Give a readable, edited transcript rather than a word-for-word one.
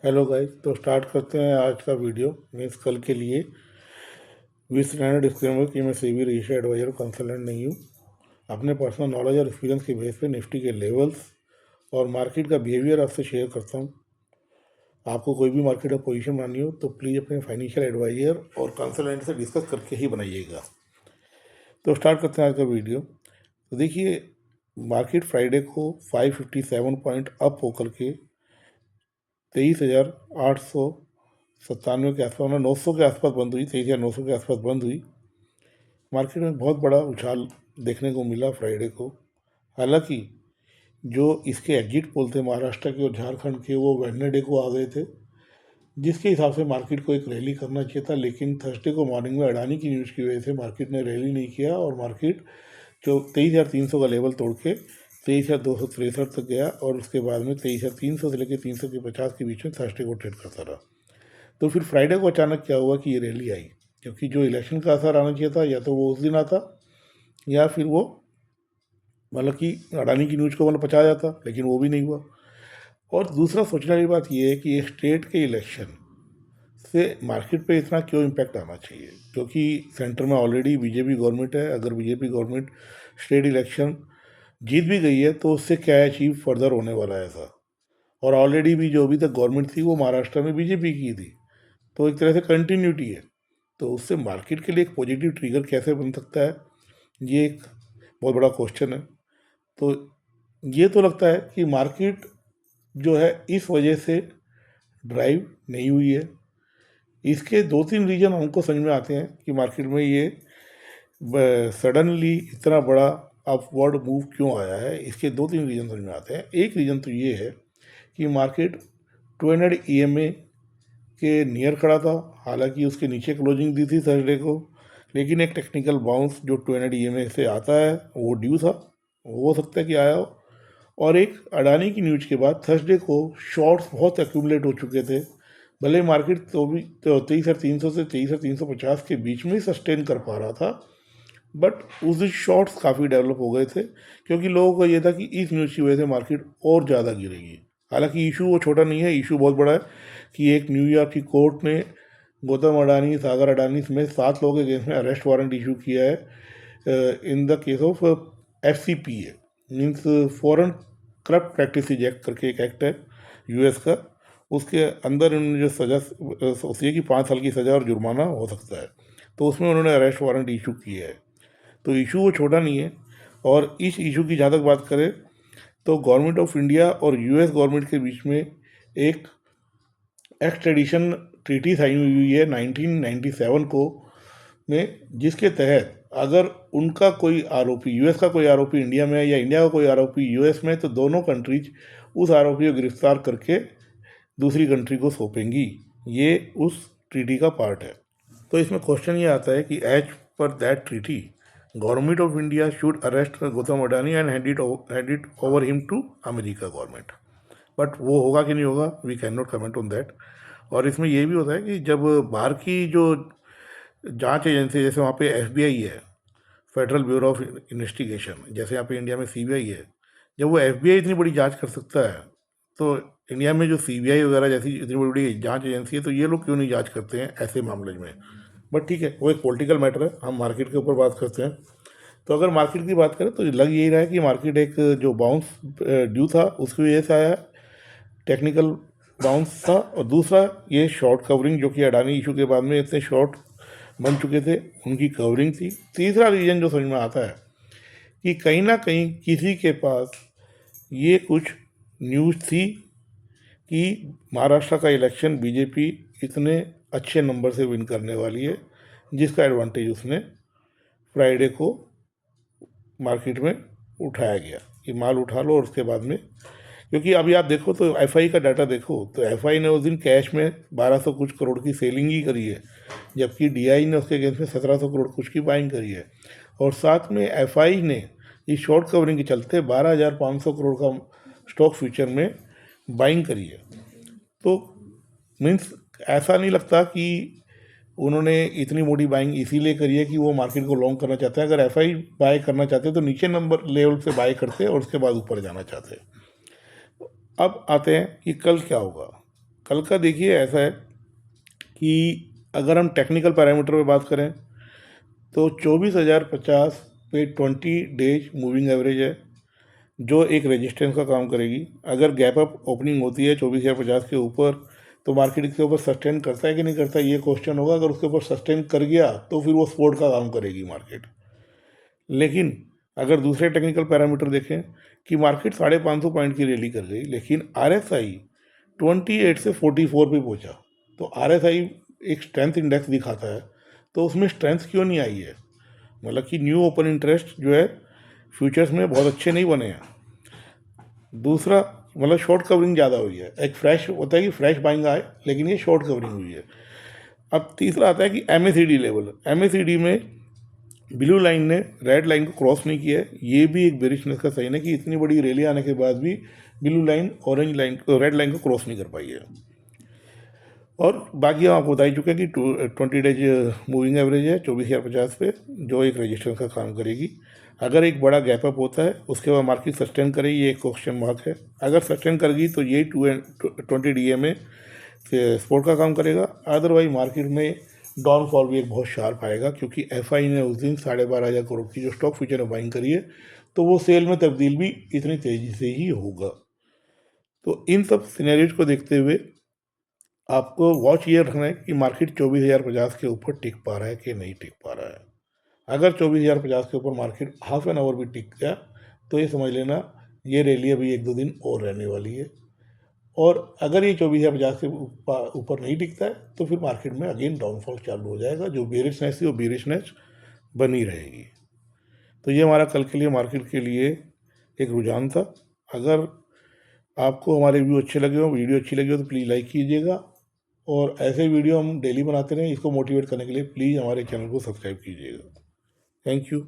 Hello guys, तो start करते हैं आज का वीडियो। मीन्स कल के लिए विथ स्टैंडर्ड डिस्क्लेमर कि मैं सेबी रजिस्टर्ड एडवाइजर कंसल्टेंट नहीं हूँ। अपने पर्सनल नॉलेज और एक्सपीरियंस के बेस पे निफ्टी के लेवल्स और मार्केट का बिहेवियर आपसे शेयर करता हूँ। आपको कोई भी मार्केट में पोजीशन बनानी हो तो प्लीज़ अपने फाइनेंशियल एडवाइजर और कंसल्टेंट से डिस्कस करके ही बनाइएगा। तो स्टार्ट करते हैं आज का वीडियो। तो देखिए, मार्केट फ्राइडे को 557 पॉइंट अप होकर के 23,897 के आसपास, मतलब 900 के आसपास बंद हुई। 23,900 के आसपास बंद हुई। मार्केट में बहुत बड़ा उछाल देखने को मिला फ्राइडे को। हालांकि जो इसके एग्जिट पोल थे महाराष्ट्र के और झारखंड के, वो वेडनेसडे को आ गए थे, जिसके हिसाब से मार्केट को एक रैली करना चाहिए था। लेकिन थर्सडे को मॉर्निंग में अडानी की न्यूज़ की वजह से मार्केट ने रैली नहीं किया और मार्केट जो 23,300 का लेवल तोड़ के 23,263 तक गया और उसके बाद में 23,300 से लेकर 350 के बीच में थर्सडे को ट्रेड करता रहा। तो फिर फ्राइडे को अचानक क्या हुआ कि ये रैली आई, क्योंकि जो इलेक्शन का असर आना चाहिए था या तो वो उस दिन आता या फिर वो मतलब कि अडानी की न्यूज़ को मतलब पचा जाता, लेकिन वो भी नहीं हुआ। और दूसरा सोचने वाली बात ये है कि एक स्टेट के इलेक्शन से मार्केट पे इतना क्यों इम्पैक्ट आना चाहिए, क्योंकि सेंटर में ऑलरेडी बीजेपी गवर्नमेंट है। अगर बीजेपी गवर्नमेंट स्टेट इलेक्शन जीत भी गई है तो उससे क्या अचीव फर्दर होने वाला है ऐसा। और ऑलरेडी भी जो अभी तक गवर्नमेंट थी वो महाराष्ट्र में बीजेपी की थी, तो एक तरह से कंटिन्यूटी है। तो उससे मार्केट के लिए एक पॉजिटिव ट्रिगर कैसे बन सकता है, ये एक बहुत बड़ा क्वेश्चन है। तो ये तो लगता है कि मार्केट जो है इस वजह से ड्राइव नहीं हुई है। इसके दो तीन रीजन हमको समझ में आते हैं कि मार्केट में ये सडनली इतना बड़ा अपवर्ड मूव क्यों आया है। इसके दो तीन रीजन समझ में आते हैं। एक रीजन तो ये है कि मार्केट 200 EMA के नियर खड़ा था, हालांकि उसके नीचे क्लोजिंग दी थी थर्सडे को, लेकिन एक टेक्निकल बाउंस जो 200 EMA से आता है वो ड्यू था, वो हो सकता है कि आया हो। और एक अडानी की न्यूज के बाद थर्सडे को शॉर्ट्स बहुत एक्यूमुलेट हो चुके थे। भले मार्केट तो भी 23,300 से 23,350 के बीच में ही सस्टेन कर पा रहा था, बट उस दिन शॉर्ट्स काफ़ी डेवलप हो गए थे, क्योंकि लोगों को ये था कि इस न्यूज़ की वजह से मार्केट और ज़्यादा गिरेगी। हालांकि इशू वो छोटा नहीं है, इशू बहुत बड़ा है कि एक न्यूयॉर्क की कोर्ट ने गौतम अडानी, सागर अडानी समेत 7 लोगों के अगेंस्ट में अरेस्ट वारंट इशू किया है in the case of FCPA, means foreign corrupt practices act करके एक एक्ट है US का। उसके अंदर उन्होंने जो सज़ा सोची है कि 5 साल की सज़ा और जुर्माना हो सकता है, तो उसमें उन्होंने अरेस्ट वारंट इशू किया है। तो इशू वो छोटा नहीं है। और इस इशू की जहाँ तक बात करें तो गवर्नमेंट ऑफ इंडिया और US गवर्नमेंट के बीच में एक एक्सट्रेडिशन ट्रीटी साइन हुई है 1997 को में, जिसके तहत अगर उनका कोई आरोपी, US का कोई आरोपी इंडिया में है या इंडिया का कोई आरोपी US में है, तो दोनों कंट्रीज उस आरोपी को गिरफ्तार करके दूसरी कंट्री को सौंपेंगी। ये उस ट्रीटी का पार्ट है। तो इसमें क्वेश्चन ये आता है कि as per that treaty government of India should arrest Gautam Adani and hand it over him to America government. But वो होगा कि नहीं होगा, we can not comment on that. और इसमें ये भी होता है कि जब बाहर की जो जांच एजेंसी, जैसे वहाँ पे FBI है, फेडरल ब्यूरो ऑफ इन्वेस्टिगेशन, जैसे यहाँ पे इंडिया में CBI है, जब वो FBI इतनी बड़ी जांच कर सकता है, तो इंडिया में जो CBI वगैरह जैसी इतनी बड़ी बड़ी जांच एजेंसी है, तो ये लोग क्यों नहीं जांच करते हैं ऐसे मामले में। बट ठीक है, वो एक पॉलिटिकल मैटर है, हम मार्केट के ऊपर बात करते हैं। तो अगर मार्केट की बात करें तो लग यही रहा है कि मार्केट एक जो बाउंस ड्यू था उसकी वजह से आया, टेक्निकल बाउंस था। और दूसरा ये शॉर्ट कवरिंग, जो कि अडानी इशू के बाद में इतने शॉर्ट बन चुके थे, उनकी कवरिंग थी। तीसरा रीजन जो समझ में आता है कि कहीं ना कहीं किसी के पास ये कुछ न्यूज़ थी कि महाराष्ट्र का इलेक्शन बीजेपी इतने अच्छे नंबर से विन करने वाली है, जिसका एडवांटेज उसने फ्राइडे को मार्केट में उठाया गया कि माल उठा लो। और उसके बाद में, क्योंकि अभी आप देखो तो FI का डाटा देखो तो FI ने उस दिन कैश में 1200 कुछ करोड़ की सेलिंग ही करी है, जबकि DI ने उसके अगेंस्ट में 1700 करोड़ कुछ की बाइंग करी है। और साथ में FI ने इस शॉर्ट कवरिंग के चलते 12,500 करोड़ का स्टॉक फ्यूचर में बाइंग करी है। तो मीन्स ऐसा नहीं लगता कि उन्होंने इतनी मोटी बाइंग इसीलिए करी है कि वो मार्केट को लॉन्ग करना चाहते हैं। अगर FI बाय करना चाहते तो नीचे नंबर लेवल से बाय करते और उसके बाद ऊपर जाना चाहते। अब आते हैं कि कल क्या होगा। कल का देखिए ऐसा है कि अगर हम टेक्निकल पैरामीटर पे बात करें तो 24,050 पे 20 डेज मूविंग एवरेज है, जो एक रेजिस्टेंस का काम करेगी। अगर गैप अप ओपनिंग होती है 24,050 के ऊपर तो मार्केट इसके ऊपर सस्टेन करता है कि नहीं करता, ये क्वेश्चन होगा। अगर उसके ऊपर सस्टेन कर गया तो फिर वो सपोर्ट का काम करेगी मार्केट। लेकिन अगर दूसरे टेक्निकल पैरामीटर देखें कि मार्केट 550 पॉइंट की रैली कर गई, लेकिन RSI 28 से 44 पे पहुंचा, तो RSI एक स्ट्रेंथ इंडेक्स दिखाता है, तो उसमें स्ट्रेंथ क्यों नहीं आई है? मतलब कि न्यू ओपन इंटरेस्ट जो है फ्यूचर्स में बहुत अच्छे नहीं बने हैं। दूसरा, मतलब शॉर्ट कवरिंग ज़्यादा हुई है। एक फ्रेश होता है कि फ्रेश बाइंग आए, लेकिन ये शॉर्ट कवरिंग हुई है। अब तीसरा आता है कि MACD लेवल। MACD में ब्लू लाइन ने रेड लाइन को क्रॉस नहीं किया है। ये भी एक बेरिशनेस का साइन है कि इतनी बड़ी रैली आने के बाद भी blue line orange line red line को क्रॉस नहीं कर पाई है। और बाकी हम आपको बता ही चुके हैं कि 20 डेज मूविंग एवरेज है 24,050 पे, जो एक रजिस्टेंस का काम करेगी। अगर एक बड़ा गैप अप होता है उसके बाद मार्केट सस्टेन करेगी, ये एक क्वेश्चन मार्क है। अगर सस्टेन करेगी तो ये 20 DMA से सपोर्ट का काम करेगा। अदरवाइज मार्केट में डाउनफॉल भी एक बहुत शार्प आएगा, क्योंकि FI ने उस दिन 12,500 करोड़ की जो स्टॉक फ्यूचर में बाइंग करी है, तो वो सेल में तब्दील भी इतनी तेज़ी से ही होगा। तो इन सब सिनेरियोज को देखते हुए आपको वॉच ये रखना है कि मार्केट 24,050 के ऊपर टिक पा रहा है कि नहीं टिक पा रहा है। अगर 24,050 के ऊपर मार्केट हाफ एन आवर भी टिक गया तो ये समझ लेना ये रैली अभी 1-2 दिन और रहने वाली है। और अगर ये 24,050 के ऊपर नहीं टिकता है तो फिर मार्केट में अगेन डाउनफॉल चालू हो जाएगा। जो बेरिशनेस थी वो बेरिशनेस बनी रहेगी। तो ये हमारा कल के लिए मार्केट के लिए एक रुझान था। अगर आपको हमारे वीडियो अच्छी लगी हो तो प्लीज़ लाइक कीजिएगा, और ऐसे वीडियो हम डेली बनाते रहें। इसको मोटिवेट करने के लिए प्लीज़ हमारे चैनल को सब्सक्राइब कीजिएगा। Thank you.